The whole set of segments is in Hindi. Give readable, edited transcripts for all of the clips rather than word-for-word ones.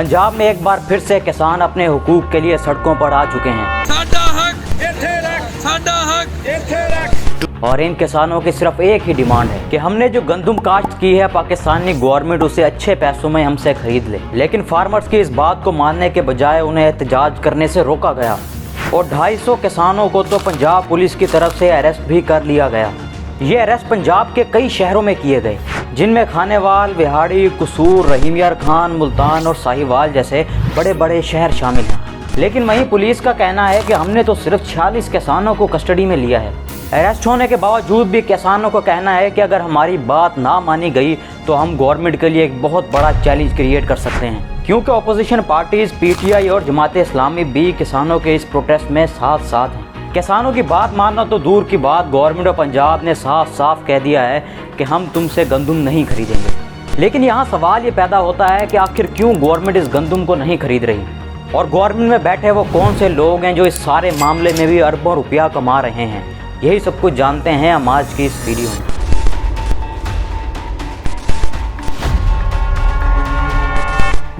पंजाब में एक बार फिर से किसान अपने हुकूक के लिए सड़कों पर आ चुके हैं। साडा हक इत्थे रख, साडा हक इत्थे रख। और इन किसानों की सिर्फ एक ही डिमांड है कि हमने जो गंदम काश्त की है पाकिस्तानी गवर्नमेंट उसे अच्छे पैसों में हमसे खरीद ले। लेकिन फार्मर्स की इस बात को मानने के बजाय उन्हें एहतजाज करने से रोका गया और 250 किसानों को तो पंजाब पुलिस की तरफ से अरेस्ट भी कर लिया गया। ये अरेस्ट पंजाब के कई शहरों में किए गए, जिनमें खानेवाल, बिहाड़ी, कसूर, रहीमयार खान, मुल्तान और साहिवाल जैसे बड़े बड़े शहर शामिल हैं। लेकिन वहीं पुलिस का कहना है कि हमने तो सिर्फ 46 किसानों को कस्टडी में लिया है। अरेस्ट होने के बावजूद भी किसानों का कहना है कि अगर हमारी बात ना मानी गई तो हम गवर्नमेंट के लिए एक बहुत बड़ा चैलेंज क्रिएट कर सकते हैं, क्योंकि अपोजिशन पार्टीज पीटीआई और जमात इस्लामी भी किसानों के इस प्रोटेस्ट में साथ साथ हैं। किसानों की बात मानना तो दूर की बात, गवर्नमेंट ऑफ पंजाब ने साफ साफ कह दिया है कि हम तुमसे गंदम नहीं खरीदेंगे। लेकिन यहाँ सवाल ये पैदा होता है कि आखिर क्यों गवर्नमेंट इस गंदम को नहीं खरीद रही, और गवर्नमेंट में बैठे वो कौन से लोग हैं जो इस सारे मामले में भी अरबों रुपया कमा रहे हैं। यही सब कुछ जानते हैं हम आज की इस वीडियो में।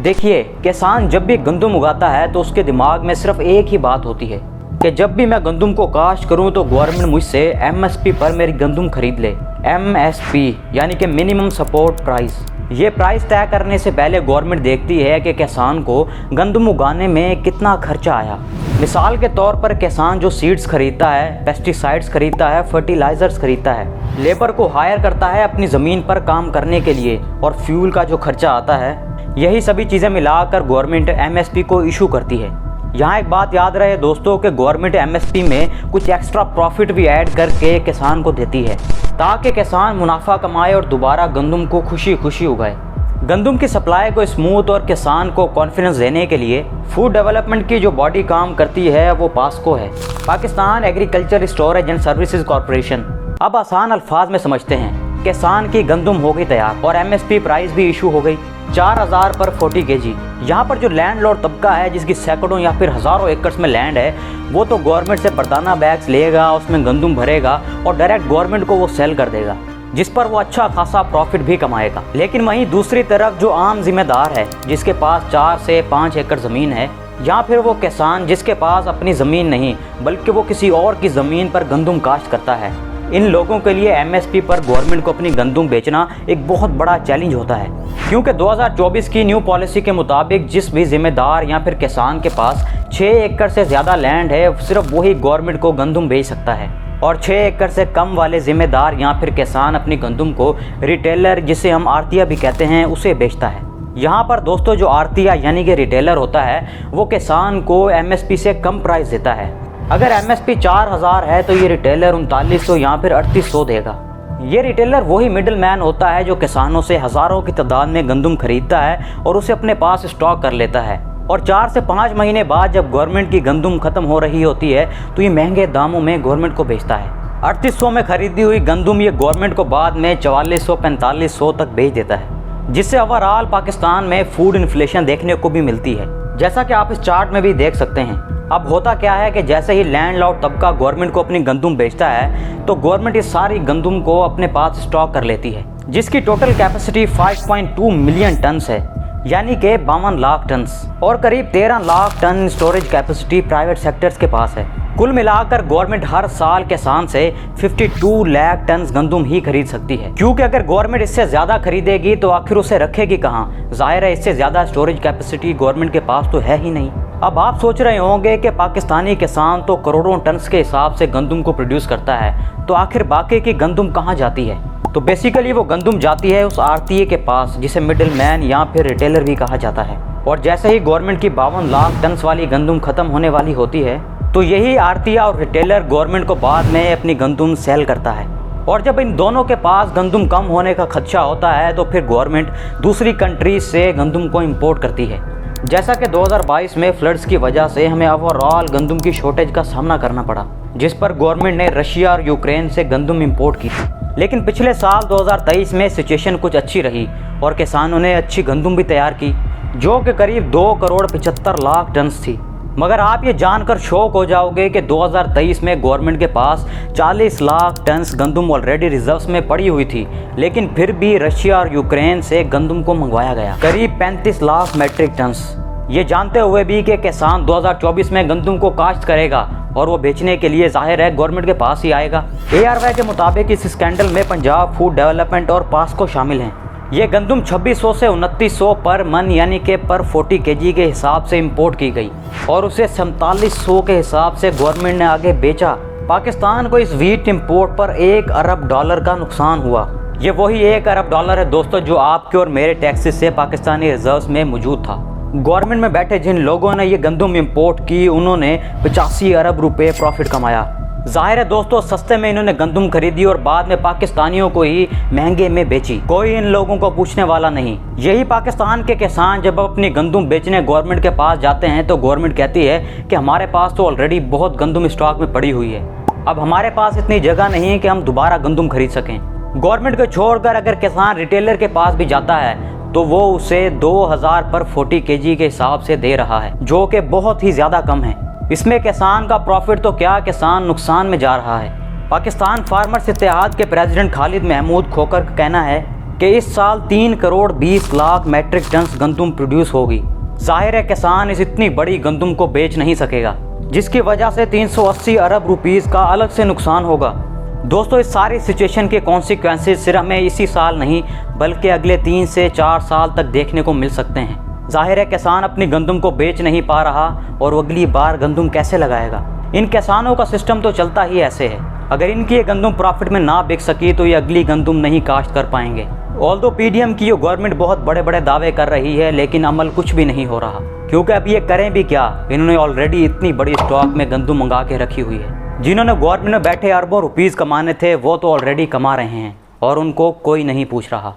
देखिए, किसान जब भी गंदम उगाता है तो उसके दिमाग में सिर्फ एक ही बात होती है कि जब भी मैं गंदम को काश्त करूं तो गवर्नमेंट मुझसे एमएसपी पर मेरी गंदम खरीद ले। एमएसपी यानी कि मिनिमम सपोर्ट प्राइस। ये प्राइस तय करने से पहले गवर्नमेंट देखती है कि किसान को गंदम उगाने में कितना खर्चा आया। मिसाल के तौर पर किसान जो सीड्स खरीदता है, पेस्टिसाइड्स खरीदता है, फर्टिलाइजर्स खरीदता है, लेबर को हायर करता है अपनी ज़मीन पर काम करने के लिए, और फ्यूल का जो खर्चा आता है, यही सभी चीज़ें मिलाकर गवर्नमेंट एमएसपी को इशू करती है। यहाँ एक बात याद रहे दोस्तों कि गवर्नमेंट एमएसपी में कुछ एक्स्ट्रा प्रॉफिट भी ऐड करके किसान को देती है, ताकि किसान मुनाफा कमाए और दोबारा गंदम को खुशी खुशी उगाए। गंदम की सप्लाई को स्मूथ और किसान को कॉन्फिडेंस देने के लिए फूड डेवलपमेंट की जो बॉडी काम करती है वो पास्को है, Pakistan agriculture storage and services corporation. अब आसान अल्फाज में समझते हैं, किसान की गंदम हो गई तैयार और एमएसपी प्राइस भी इशू हो गई 4000 पर 40 kg। यहाँ पर जो लैंडलॉर्ड तबका है जिसकी सैकड़ों या फिर हज़ारों एकड़ में लैंड है, वो तो गवर्नमेंट से बरदाना बैग्स लेगा, उसमें गंदम भरेगा और डायरेक्ट गवर्नमेंट को वो सेल कर देगा, जिस पर वो अच्छा खासा प्रॉफिट भी कमाएगा। लेकिन वहीं दूसरी तरफ जो आम जिम्मेदार है, जिसके पास 4 से 5 एकड़ ज़मीन है, या फिर वो किसान जिसके पास अपनी ज़मीन नहीं बल्कि वो किसी और की ज़मीन पर गंदम काश्त करता है, इन लोगों के लिए एमएसपी पर गवर्नमेंट को अपनी गंदम बेचना एक बहुत बड़ा चैलेंज होता है। क्योंकि 2024 की न्यू पॉलिसी के मुताबिक जिस भी जिम्मेदार या फिर किसान के पास 6 एकड़ से ज़्यादा लैंड है, सिर्फ वही गवर्नमेंट को गंदम बेच सकता है, और 6 एकड़ से कम वाले जिम्मेदार या फिर किसान अपनी गंदम को रिटेलर, जिसे हम आरतिया भी कहते हैं, उसे बेचता है। यहाँ पर दोस्तों जो आरतिया यानी कि रिटेलर होता है वो किसान को एमएसपी से कम प्राइस देता है। अगर एमएसपी 4000 है तो ये रिटेलर 3900 या फिर 3800 देगा। ये रिटेलर वही मिडिल मैन होता है जो किसानों से हज़ारों की तादाद में गंदम खरीदता है और उसे अपने पास स्टॉक कर लेता है, और 4 से 5 महीने बाद जब गवर्नमेंट की गंदम ख़त्म हो रही होती है तो ये महंगे दामों में गवर्नमेंट को बेचता है। 3800 में खरीदी हुई गंदम ये गवर्नमेंट को बाद में 4400-4500 तक बेच देता है, जिससे ओवरऑल पाकिस्तान में फूड इन्फ्लेशन देखने को भी मिलती है, जैसा कि आप इस चार्ट में भी देख सकते हैं। अब होता क्या है कि जैसे ही लैंडलॉर्ड तबका गवर्नमेंट को अपनी गंदम बेचता है तो गवर्नमेंट इस सारी गंदम को अपने पास स्टॉक कर लेती है, जिसकी टोटल कैपेसिटी 5.2 मिलियन टन है, यानी कि 52 लाख टन, और करीब 13 lakh ton storage capacity private sectors के पास है। कुल मिलाकर गवर्नमेंट हर साल किसान से 52 लाख टन गंदम ही खरीद सकती है, क्योंकि अगर गवर्नमेंट इससे ज़्यादा खरीदेगी तो आखिर उसे रखेगी कहाँ। जाहिर है इससे ज़्यादा स्टोरेज कैपेसिटी गवर्नमेंट के पास तो है ही नहीं। अब आप सोच रहे होंगे कि पाकिस्तानी किसान तो करोड़ों टन के हिसाब से गंदम को प्रोड्यूस करता है, तो आखिर बाकी की गंदम कहाँ जाती है? तो बेसिकली वो गंदम जाती है उस आरतीय के पास, जिसे मिडिल मैन या फिर रिटेलर भी कहा जाता है। और जैसे ही गवर्नमेंट की 52 लाख टन वाली गंदम खत्म होने वाली होती है तो यही आरतीय और रिटेलर गवर्नमेंट को बाद में अपनी गंदम सेल करता है, और जब इन दोनों के पास गंदम कम होने का खदशा होता है तो फिर गवर्नमेंट दूसरी कंट्रीज से गंदम को इम्पोर्ट करती है। जैसा कि 2022 में फ्लड्स की वजह से हमें ओवरऑल गंदम की शॉर्टेज का सामना करना पड़ा, जिस पर गवर्नमेंट ने रशिया और यूक्रेन से गंदम इंपोर्ट की थी। लेकिन पिछले साल 2023 में सिचुएशन कुछ अच्छी रही और किसानों ने अच्छी गंदम भी तैयार की, जो कि करीब 2 करोड़ 75 लाख टन थी। मगर आप ये जानकर शॉक हो जाओगे कि 2023 में गवर्नमेंट के पास 40 लाख टन गंदम ऑलरेडी रिजर्व्स में पड़ी हुई थी, लेकिन फिर भी रशिया और यूक्रेन से गंदम को मंगवाया गया, करीब 35 लाख मैट्रिक टन। ये जानते हुए भी कि किसान 2024 में गंदम को काश्त करेगा और वो बेचने के लिए जाहिर है गवर्नमेंट के पास ही आएगा। ARY के मुताबिक इस स्कैंडल में पंजाब फूड डेवलपमेंट और पास्को शामिल हैं। ये गंदम 2600 से 2900 पर मन यानी कि पर 40 kg के हिसाब से इंपोर्ट की गई और उसे 4700 के हिसाब से गवर्नमेंट ने आगे बेचा। पाकिस्तान को इस व्हीट इंपोर्ट पर $1 अरब का नुकसान हुआ। ये वही $1 अरब है दोस्तों जो आपके और मेरे टैक्सेस से पाकिस्तानी रिजर्व्स में मौजूद था। गवर्नमेंट में बैठे जिन लोगों ने ये गंदम इंपोर्ट की उन्होंने 85 अरब रुपए प्रॉफिट कमाया। जाहिर है दोस्तों सस्ते में इन्होंने गंदम खरीदी और बाद में पाकिस्तानियों को ही महंगे में बेची। कोई इन लोगों को पूछने वाला नहीं। यही पाकिस्तान के किसान जब अपनी गंदम बेचने गवर्नमेंट के पास जाते हैं तो गवर्नमेंट कहती है कि हमारे पास तो ऑलरेडी बहुत गंदम स्टॉक में पड़ी हुई है, अब हमारे पास इतनी जगह नहीं है कि हम दोबारा गंदम खरीद सकें। गवर्नमेंट को छोड़कर अगर किसान रिटेलर के पास भी जाता है तो वो उसे 2000 पर 40 kg के हिसाब से दे रहा है, जो कि बहुत ही ज़्यादा कम है। इसमें किसान का प्रॉफिट तो क्या, किसान नुकसान में जा रहा है। पाकिस्तान फार्मर्स इत्तेहाद के प्रेसिडेंट खालिद महमूद खोकर का कहना है कि इस साल 3 करोड़ 20 लाख मैट्रिक टन गंदम प्रोड्यूस होगी। जाहिर है किसान इस इतनी बड़ी गंदम को बेच नहीं सकेगा, जिसकी वजह से 380 अरब रुपीज़ का अलग से नुकसान होगा। दोस्तों इस सारी सिचुएशन के कॉन्सिक्वेंसेस सिर्फ हमें इसी साल नहीं बल्कि अगले 3 से 4 साल तक देखने को मिल सकते हैं। जाहिर है किसान अपनी गंदम को बेच नहीं पा रहा और वो अगली बार गंदम कैसे लगाएगा। इन किसानों का सिस्टम तो चलता ही ऐसे है, अगर इनकी ये गंदम प्रॉफिट में ना बिक सकी तो ये अगली गंदम नहीं काश्त कर पाएंगे। ऑल्दो PDM की ये गवर्नमेंट बहुत बड़े बड़े दावे कर रही है लेकिन अमल कुछ भी नहीं हो रहा, क्योंकि अब ये करें भी क्या, इन्होंने ऑलरेडी इतनी बड़ी स्टॉक में गंदम मंगा के रखी हुई है। जिन्होंने गवर्नमेंट में बैठे अरबों रुपीज़ कमाने थे वो तो ऑलरेडी कमा रहे हैं और उनको कोई नहीं पूछ रहा।